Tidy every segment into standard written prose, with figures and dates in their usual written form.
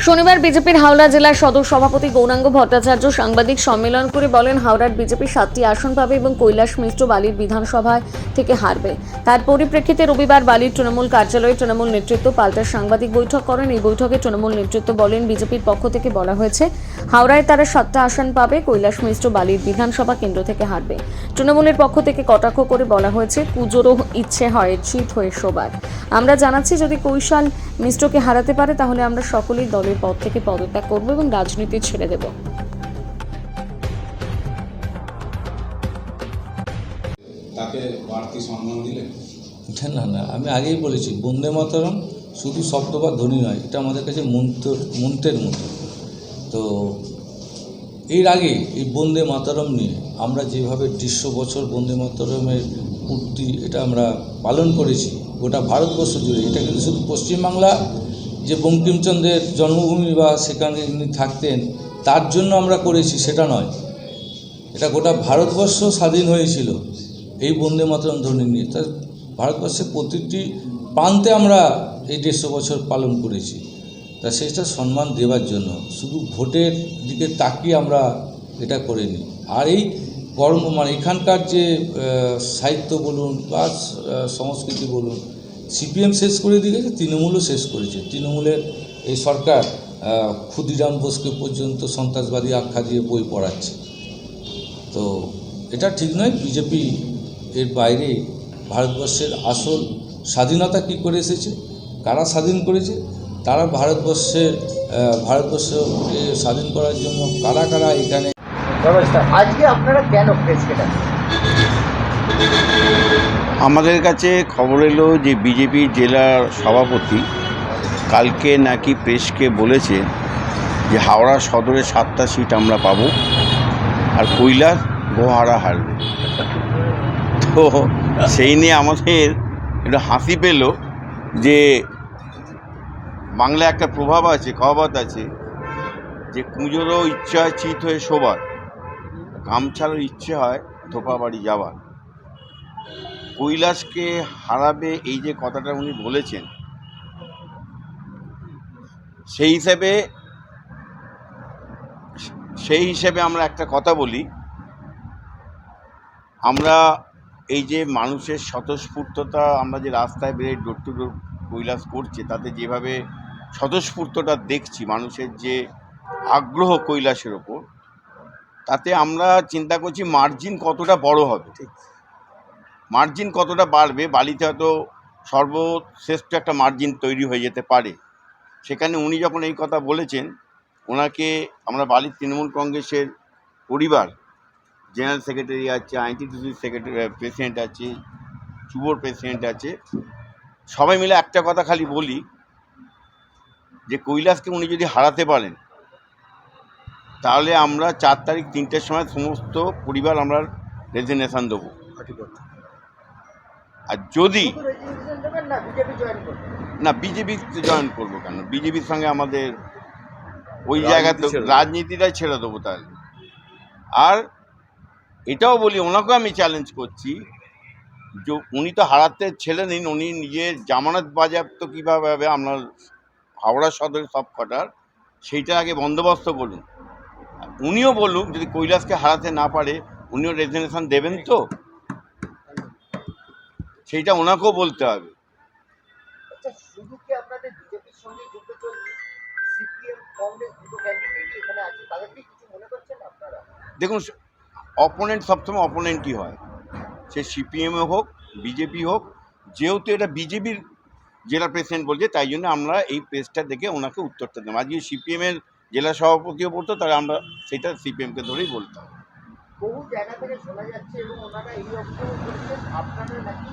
শনিবার বিজেপির হাওড়া জেলার সদর সভাপতি গৌরাঙ্গ ভট্টাচার্য সাংবাদিক সম্মেলন করে বলেন, হাওড়ার বিজেপি 7টি আসন পাবে এবং কৈলাস মিশ্র বালির বিধানসভা থেকে হারবে। তার পরিপ্রেক্ষিতে রবিবার বালির তৃণমূল কার্যালয়ে তৃণমূল নেতৃত্ব পাল্টা সাংবাদিক বৈঠক করেন। এই বৈঠকে তৃণমূল নেতৃত্ব বলেন, বিজেপির পক্ষ থেকে বলা হয়েছে হাওড়ায় তারা 7টা আসন পাবে, কৈলাস মিশ্র বালির বিধানসভা কেন্দ্র থেকে হারবে। তৃণমূলের পক্ষ থেকে কটাক্ষ করে বলা হয়েছে, পুজোরও ইচ্ছে হয় চিত হয়ে শোবার। আমরা জানাচ্ছি, যদি কৈলাস মিশ্রকে হারাতে পারে তাহলে আমরা সকলেই দলের পদ থেকে পদত্যাগ করব এবং রাজনীতি ছেড়ে দেব। তাকে বাড়তি সম্মান দিলেন? না, আমি আগেই বলেছি, বন্দে মাতরম শুধু শব্দ বা ধ্বনি নয়, এটা আমাদের কাছে মন্ত্রের মতো। তো এর আগে এই বন্দে মাতরম নিয়ে আমরা যেভাবে 150 বছর বন্দে মাতরমের পূর্তি এটা আমরা পালন করেছি গোটা ভারতবর্ষ জুড়ে, এটা কিন্তু শুধু পশ্চিমবাংলা যে বঙ্কিমচন্দ্রের জন্মভূমি বা সেখানে তিনি থাকতেন তার জন্য আমরা করেছি সেটা নয়, এটা গোটা ভারতবর্ষ স্বাধীন হয়েছিল এই বন্দে মাতরম ধ্বনি নিয়ে। তা ভারতবর্ষের প্রতিটি প্রান্তে আমরা এই 150 বছর পালন করেছি। তা সেটা সম্মান দেওয়ার জন্য, শুধু ভোটের দিকে তাকিয়ে আমরা এটা করিনি। আর এই মানে এখানকার যে সাহিত্য বলুন বা সংস্কৃতি বলুন, সিপিএম শেষ করে দিয়েছে, তৃণমূলও শেষ করেছে। তৃণমূলের এই সরকার ক্ষুদিরাম বোসকে পর্যন্ত সন্ত্রাসবাদী আখ্যা দিয়ে বই পড়াচ্ছে। তো এটা ঠিক নয়। বিজেপি এর বাইরে ভারতবর্ষের আসল স্বাধীনতা কী করে এসেছে, কারা স্বাধীন করেছে, তারা ভারতবর্ষকে স্বাধীন করার জন্য কারা কারা এখানে। আজকে আপনারা কেন প্রেসকে ডাকছেন? আমাদের কাছে খবর এলো যে বিজেপি জেলার সভাপতি কালকে নাকি প্রেসকে বলেছে যে হাওড়া সদরে 7টা সিট আমরা পাবো আর কৈলাস গোহারা হারবে। তো সেই নিয়ে আমাদের একটু হাসি পেল যে বাংলায় একটা প্রভাব আছে, কহাবত আছে যে কুঁজোরও ইচ্ছে হয় চিত হয়ে শোবার, গামছারও ইচ্ছে হয় ধোপা বাড়ি যাওয়ার। কৈলাসকে হারাবে এই যে কথাটা উনি বলেছেন, সেই হিসেবে আমরা একটা কথা বলি, আমরা এই যে মানুষের স্বতঃস্ফূর্ততা, আমরা যে রাস্তায় বেরিয়ে ডোর টু ডোর কৈলাস করছে, তাতে যেভাবে স্বতঃস্ফূর্ততা দেখছি, মানুষের যে আগ্রহ কৈলাসের ওপর, তাতে আমরা চিন্তা করছি মার্জিন কতটা বড় হবে, মার্জিন কতটা বাড়বে। বালিতে হয়তো সর্বশ্রেষ্ঠ একটা মার্জিন তৈরি হয়ে যেতে পারে। সেখানে উনি যখন এই কথা বলেছেন, ওনাকে আমরা বালির তৃণমূল কংগ্রেসের পরিবার, জেনারেল সেক্রেটারি আছে, আইনটিটিউসির প্রেসিডেন্ট আছে, যুবর প্রেসিডেন্ট আছে, সবাই মিলে একটা কথা খালি বলি যে কৈলাসকে উনি যদি হারাতে পারেন তাহলে আমরা 4 তারিখ 3টের সময় সমস্ত পরিবার আমরা রেজিগনেশন দেবো। আর যদি না বিজেপি জয়েন করবো কেন, বিজেপির সঙ্গে আমাদের ওই জায়গাতে রাজনীতিটাই ছেড়ে দেবো তাহলে। আর এটাও বলি, ওনাকেও আমি চ্যালেঞ্জ করছি যে উনি তো হারাতে ছেলে নিন, উনি নিজের জামানত বাজেয়াপ্ত কীভাবে হবে আপনার হাওড়া সদরের সব কটার, সেইটা আগে বন্দোবস্ত করুন। উনিও বলুন যদি কৈলাসকে হারাতে না পারে উনিও রেজিগনেশন দেবেন, তো সেইটা ওনাকেও বলতে হবে। শুধু কি আপনাদের বিজেপির সঙ্গে যুক্ত চলছে, সিপিএম কংগ্রেস দুটো ক্যান্ডিডেট এখানে আছে, তাদেরকে কিছু মনে করছেন আপনারা? দেখুন, অপোনেন্ট সবসময় অপোনেন্টই হয়, সে সিপিএমও হোক বিজেপি হোক। যেহেতু এটা বিজেপির জেলা প্রেসিডেন্ট বলছে, তাই জন্য আমরা এই প্রেসটা দেখে ওনাকে উত্তরটা দিলাম। আজকে সিপিএমের জেলা সভাপতিও বলতো, তাহলে আমরা সেটা সিপিএমকে ধরেই বলতাম। বহু জায়গা থেকে শোনা যাচ্ছে এবং ওনারা এই অভিযোগ করেছেন আপনারা নাকি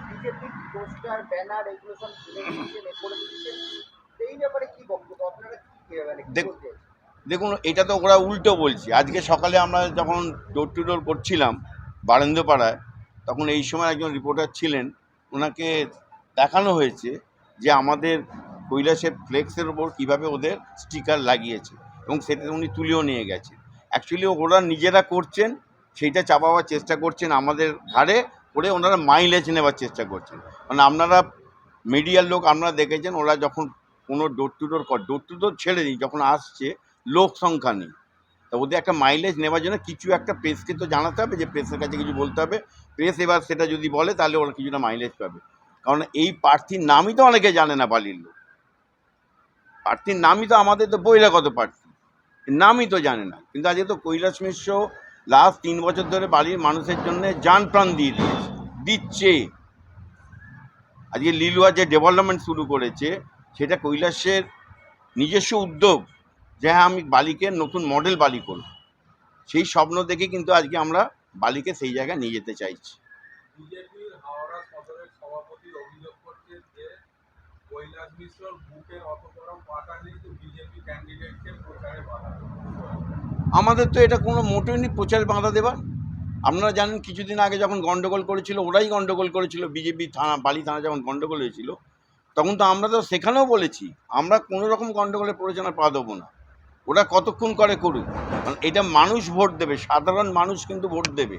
বিজেপির পোস্টার ব্যানার এগুলো সব তুলে দিচ্ছেন, করে দিচ্ছেন। এই ব্যাপারে কি বক্তব্য আপনারা? দেখুন, এটা তো ওরা উল্টো বলছে। আজকে সকালে আমরা যখন ডোর টু ডোর করছিলাম বারেন্দ্রপাড়ায়, তখন এই সময় একজন রিপোর্টার ছিলেন, ওনাকে দেখানো হয়েছে যে আমাদের কৈলাসের ফ্লেক্সের ওপর কীভাবে ওদের স্টিকার লাগিয়েছে এবং সেটা উনি তুলেও নিয়ে গেছেন। অ্যাকচুয়ালি ওরা নিজেরা করছেন, সেইটা চাপাবার চেষ্টা করছেন আমাদের ঘাড়ে করে, ওনারা মাইলেজ নেওয়ার চেষ্টা করছেন। মানে আপনারা মিডিয়ার লোক আপনারা দেখেছেন, ওরা যখন কোনো ডোর টু ডোর ছেড়ে দিই, যখন আসছে লোক সংখ্যা নেই, তা ওদের একটা মাইলেজ নেওয়ার জন্য কিছু একটা প্রেসকে তো জানাতে হবে, যে প্রেসের কাছে কিছু বলতে হবে, প্রেস এবার সেটা যদি বলে তাহলে ওরা কিছুটা মাইলেজ পাবে। কারণ এই প্রার্থীর নামই তো অনেকে জানে না, বালির লোক প্রার্থীর নামই তো, আমাদের তো বহিরাগত প্রার্থী, নামই তো জানে না। কিন্তু আজকে তো কৈলাস মিশ্র লাস্ট 3 বছর ধরে বালির মানুষের জন্য জান প্রাণ দিয়ে দিচ্ছে। আজকে লিলুয়া যে ডেভেলপমেন্ট শুরু করেছে সেটা কৈলাসের নিজস্ব উদ্যোগ, যে হ্যাঁ আমি বালিকে নতুন মডেল বালি করব, সেই স্বপ্ন দেখে কিন্তু আজকে আমরা বালিকে সেই জায়গায় নিয়ে যেতে চাইছি। বিজেপির হাওড়া সদরের সভাপতি অভিযোগ করছে যে কৈলাস মিশ্রর বুকের অত বড় পাটা নেই যে বিজেপি ক্যান্ডিডেটকে প্রচারে বাধা দেবে। আমাদের তো এটা কোনো মোটেই নেই প্রচারে বাধা দেবার। আপনারা জানেন কিছুদিন আগে যখন গন্ডগোল করেছিল, ওরাই গন্ডগোল করেছিল, বিজেপি থানা, বালি থানা যখন গন্ডগোল হয়েছিল, তখন তো আমরা তো সেখানেও বলেছি আমরা কোনো রকম গন্ডগোলের প্ররোচনা পা দেবো না। ওরা কতক্ষণ করে করুক, কারণ এটা মানুষ ভোট দেবে, সাধারণ মানুষ কিন্তু ভোট দেবে।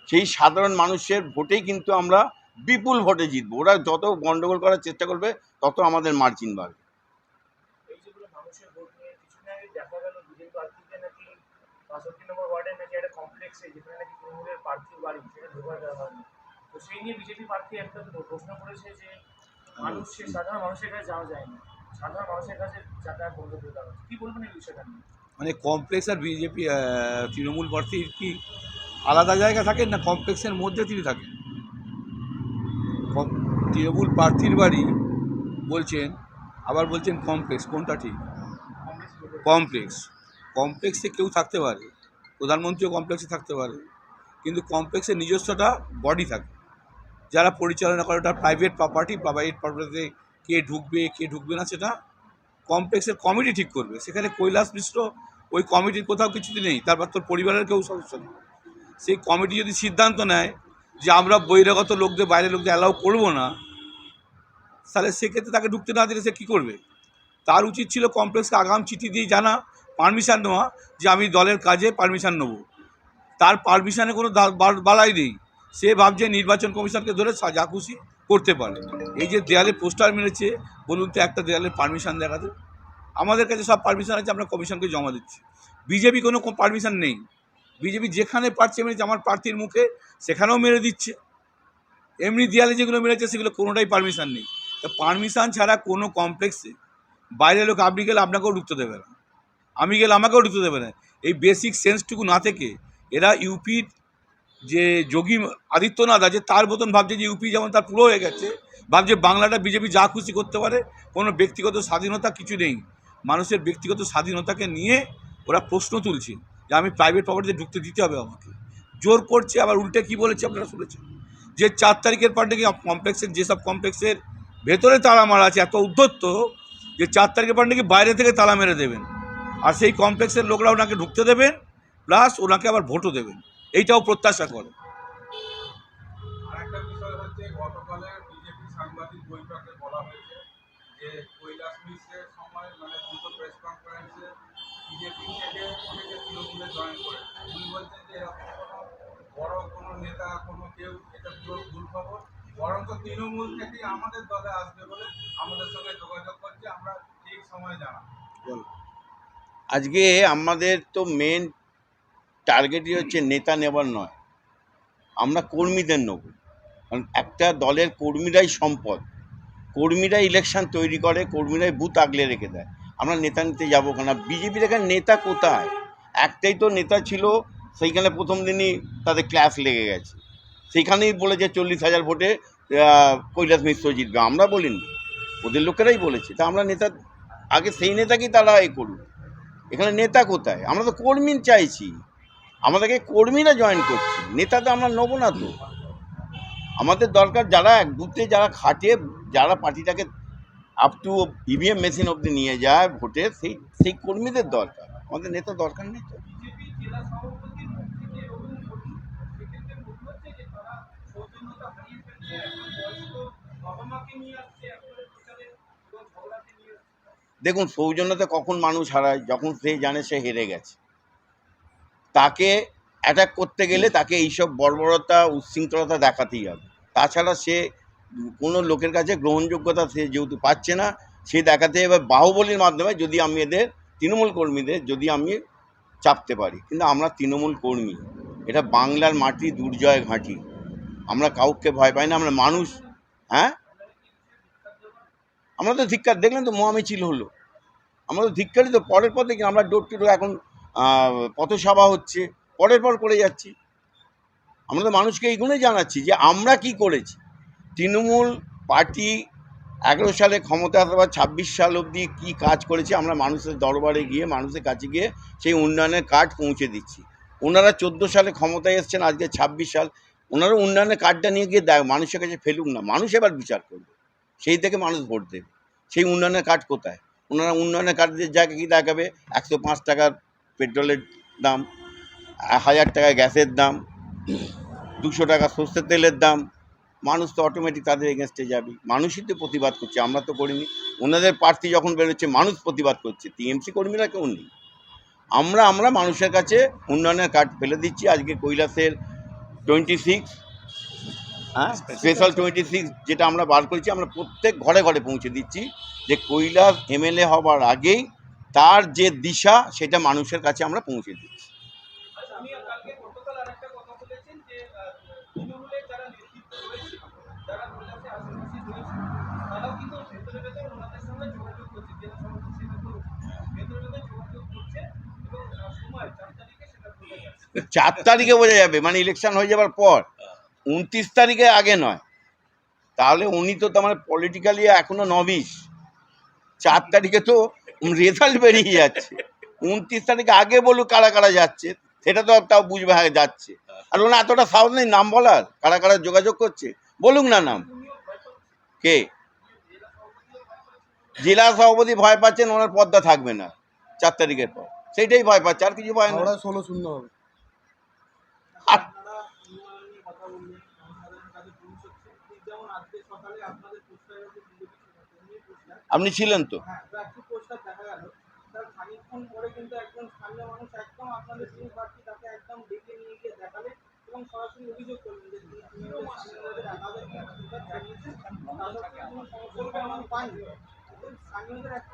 সেই সাধারণ মানুষের ভোটেই কিন্তু আমরা বিপুল ভোটে জিতবো। ওরা যত গন্ডগোল করার চেষ্টা করবে তত আমাদের মার্জিন বাড়বে। এই যেগুলো মানুষের ভোট নিয়ে কিছুদিন আগে দেখা গেল বিজেপি প্রার্থীকে নাকি 65 নম্বর ওয়ার্ডে নাকি একটা কমপ্লেক্সে, যেখানে নাকি তৃণমূলের প্রার্থীর বাড়ি, সেটা ঢোকা দেওয়া হয়নি। তো সেই নিয়ে বিজেপি প্রার্থী একটা প্রশ্ন করেছে যে সাধারণ মানুষের কাছে যাওয়া যায় না, সাধারণ মানুষের কাছে যাতায়াত বন্ধ করে দেওয়া হচ্ছে। কি বলবেন এই বিষয়টা নিয়ে? মানে কমপ্লেক্স আর বিজেপি তৃণমূল প্রার্থীর কি আলাদা জায়গা থাকেন, না কমপ্লেক্সের মধ্যে তিনি থাকেন? তৃণমূল প্রার্থীর বাড়ি বলছেন, আবার বলছেন কমপ্লেক্স, কোনটা ঠিক? কমপ্লেক্সে কেউ থাকতে পারে, প্রধানমন্ত্রীও কমপ্লেক্সে থাকতে পারে, কিন্তু কমপ্লেক্সের নিজস্বটা বডি থাকে, যারা পরিচালনা করে, ওটা প্রাইভেট প্রপার্টিতে কে ঢুকবে না সেটা কমপ্লেক্সের কমিটি ঠিক করবে। সেখানে কৈলাস মিশ্র ওই কমিটির কোথাও কিছুতে নেই, তারপর তোর পরিবারের কেউ সদস্য নেই। সেই কমিটি যদি সিদ্ধান্ত নেয় যে আমরা বহিরাগত লোকদের, বাইরের লোকদের অ্যালাউ করবো না, তাহলে সেক্ষেত্রে তাকে ঢুকতে না দিলে সে কী করবে? তার উচিত ছিল কমপ্লেক্সকে আগাম চিঠি দিয়ে জানা, পারমিশন নেওয়া, যে আমি দলের কাজে পারমিশন নেব। তার পারমিশনে কোনো বালাই নেই, সে ভাবছে নির্বাচন কমিশনকে ধরে যা খুশি করতে পারে। এই যে দেয়ালে পোস্টার মেরেছে, বলুন তো একটা দেয়ালের পারমিশন দেখাতে? আমাদের কাছে সব পারমিশন আছে, আমরা কমিশনকে জমা দিচ্ছি। বিজেপি কোনো পারমিশন নেই, বিজেপি যেখানে পারছে মেরেছে, আমার প্রার্থীর মুখে সেখানেও মেরে দিচ্ছে। এমনি দেয়ালে যেগুলো মেরেছে সেগুলো কোনোটাই পারমিশন নেই। তো পারমিশন ছাড়া কোনো কমপ্লেক্সে বাইরের লোক, আপনি গেলে আপনাকেও ঢুকতে দেবে না, আমি গেলে আমাকেও ঢুকতে দেবে না। এই বেসিক সেন্সটুকু না থেকে এরা ইউপির যে যোগী আদিত্যনাথ আছে তার মতন ভাবছে যে ইউপি যেমন তার পুরো হয়ে গেছে, ভাবছে বাংলাটা বিজেপি যা খুশি করতে পারে, কোনো ব্যক্তিগত স্বাধীনতা কিছু নেই। মানুষের ব্যক্তিগত স্বাধীনতাকে নিয়ে ওরা প্রশ্ন তুলছে যে আমি প্রাইভেট প্রপার্টিতে ঢুকতে দিতে হবে আমাকে, জোর করছে। আবার উল্টে কী বলেছে আপনারা শুনেছেন, যে 4 তারিখের পর নাকি কমপ্লেক্সের, যেসব কমপ্লেক্সের ভেতরে তালা মারা আছে, এত উদ্ধত্ত যে 4 তারিখের পর নাকি বাইরে থেকে তালা মেরে দেবেন, আর সেই কমপ্লেক্সের লোকরা ওনাকে ঢুকতে দেবেন, প্লাস ওনাকে আবার ভোটও দেবেন, এইটাও প্রত্যাশা করে। আরেকটা বিষয় হচ্ছে, গতকালের বিজেপি সাংবাদিক বৈঠকে বলা হয়েছে যে কৈলাস মিশ্রের সময়, মানে দুটো প্রেস কনফারেন্সে বিজেপি থেকে অনেকে তৃণমূলে জয়েন করে। উনি বলছেন যে এরকম কোনো বড় কোনো নেতা, কোনো কেউ, এটা পুরো ভুল খবর, বরঞ্চ তৃণমূল থেকেই আমাদের দলে আসবে বলে আমাদের সঙ্গে যোগাযোগ করছে, আমরা ঠিক সময় জানাবো। আজকে আমাদের তো মেন টার্গেটই হচ্ছে নেতা নেবার নয়, আমরা কর্মীদের নেব। কারণ একটা দলের কর্মীরাই সম্পদ, কর্মীরা ইলেকশন তৈরি করে, কর্মীরাই বুথ আগলে রেখে দেয়। আমরা নেতা নিতে যাবো কেন? বিজেপির এখানে নেতা কোথায়? একটাই তো নেতা ছিল, সেইখানে প্রথম দিনই তাদের ক্লাস লেগে গেছে, সেইখানেই বলেছে 40,000 ভোটে কৈলাস মিশ্র জিতবে। আমরা বলিনি, ওদের লোকেরাই বলেছে। তা আমরা নেতা, আগে সেই নেতাকেই তারা করুক। এখানে নেতা কোথায়? আমরা তো কর্মী চাইছি, আমাদেরকে কর্মীরা জয়েন করছে, নেতা তো আমরা নেবো না। তো আমাদের দরকার যারা এক বুথে যারা খাটে, যারা পার্টিটাকে আপ টু ইভিএম মেশিন অবধি নিয়ে যায় ভোটের, সেই কর্মীদের দরকার, আমাদের নেতা দরকার নেই। তো দেখুন, সৌজন্যতা কখন মানুষ হারায়? যখন সে জানে সে হেরে গেছে। তাকে অ্যাটাক করতে গেলে তাকে এইসব বর্বরতা, উচ্ছৃঙ্খলতা দেখাতেই হবে। তাছাড়া সে কোনো লোকের কাছে গ্রহণযোগ্যতা সে যেহেতু পাচ্ছে না, সে দেখাতে এবার বাহুবলীর মাধ্যমে যদি আমি এদের তৃণমূল কর্মীদের যদি আমি চাপতে পারি, কিন্তু আমরা তৃণমূল কর্মী, এটা বাংলার মাটি, দুর্জয় ঘাঁটি, আমরা কাউকে ভয় পাই না, আমরা মানুষ। হ্যাঁ, আমরা তো ধিক্কার, দেখলেন তো মহামিছিল হলো, আমরা তো ধিক্কারই তো। পরের পর দেখি আমরা ডোর টু ডোর এখন পথসভা হচ্ছে, পরের পর করে যাচ্ছি। আমরা তো মানুষকে এই গুণে জানাচ্ছি যে আমরা কি করেছি। তৃণমূল পার্টি 11 সালে ক্ষমতা আসার পর 26 সাল অবধি কী কাজ করেছে আমরা মানুষের দরবারে গিয়ে, মানুষের কাছে গিয়ে সেই উন্নয়নের কার্ড পৌঁছে দিচ্ছি। ওনারা 14 সালে ক্ষমতায় এসছেন, আজকে 26 সাল, ওনারা উন্নয়নের কার্ডটা নিয়ে গিয়ে মানুষের কাছে ফেলুক না, মানুষ এবার বিচার করবে, সেই থেকে মানুষ ভোট দেবে। সেই উন্নয়নের কার্ড কোথায়? ওনারা উন্নয়নের কার্ডের জায়গায় কী দেখাবে? 105 টাকার পেট্রোলের দাম, 1000 টাকা গ্যাসের দাম, 200 টাকা সর্ষের তেলের দাম। মানুষ তো অটোমেটিক তাদের এগেনস্টে যাবে। মানুষই তো প্রতিবাদ করছে, আমরা তো করিনি। ওনাদের প্রার্থী যখন বেরোচ্ছে মানুষ প্রতিবাদ করছে, টিএমসি কর্মীরা কেউ নেই। আমরা মানুষের কাছে উন্নয়নের কার্ড ফেলে দিচ্ছি। আজকে কৈলাসের 26, হ্যাঁ, স্পেশাল 26 যেটা আমরা বার করেছি, আমরা প্রত্যেক ঘরে ঘরে পৌঁছে দিচ্ছি যে কৈলাস এমএলএ হবার আগেই তার যে দিশা সেটা মানুষের কাছে আমরা পৌঁছে দিচ্ছি। আপনি কালকে গতকাল আরেকটা কথা বলেছেন যে তৃণমূলের যারা নেতৃত্ব রয়েছে, যারা কৈলাসে আশেপাশে রয়েছে, তারাও কিন্তু ভেতরে ভেতরে ওনাদের সঙ্গে যোগাযোগ করছে, জেলা সভাপতি ভেতরে ভেতরে যোগাযোগ করছে, এবং সময় 4 তারিখে সেটা বোঝা যাচ্ছে। 4 তারিখে বোঝা যাবে, মানে ইলেকশন হয়ে যাবার পর, 29 তারিখে আগে নয়। তাহলে উনি তো তোমার পলিটিক্যালি এখনো নবিশ। 4 তারিখে তো রেজাল্ট বেরিয়ে যাচ্ছে। 29 তারিখে আগে বলুক কারা কারা যাচ্ছে, সেটা তো তাও বুঝবে, হ্যাঁ যাচ্ছে। আর ওনার এতটা সাহস নেই নাম বলার, কারা কারা যোগাযোগ করছে, বলুক না নাম। কে? জেলা সভাপতি ভয় পাচ্ছেন, ওনার পদ্মা থাকবে না 4 তারিখের পর, সেইটাই ভয় পাচ্ছে, আর কিছু ভয় না। 16-0 হবে। আর আপনারা উন্নয়নের কথা বললেন, জনসাধারণের কাছে পৌঁছচ্ছে, ঠিক যেমন আজকে সকালে আপনাদের পোস্টারে যে বিজেপি পোস্টার, আপনি ছিলেন তো? হ্যাঁ, তো একটি পোস্টার দেখা গেল, তার খানিকক্ষণ পরে কিন্তু একজন স্থানীয় মানুষ একদম আপনাদের যিনি প্রার্থী তাকে একদম ডেকে নিয়ে গিয়ে দেখালেন এবং সরাসরি অভিযোগ করলেন যে তিনি স্থানীয়দের একাধিক প্রতিবাদ জানিয়েছেন, তা সত্ত্বেও কোনো সমস্যা সমাধান পাননি। এবং স্থানীয়দের একটা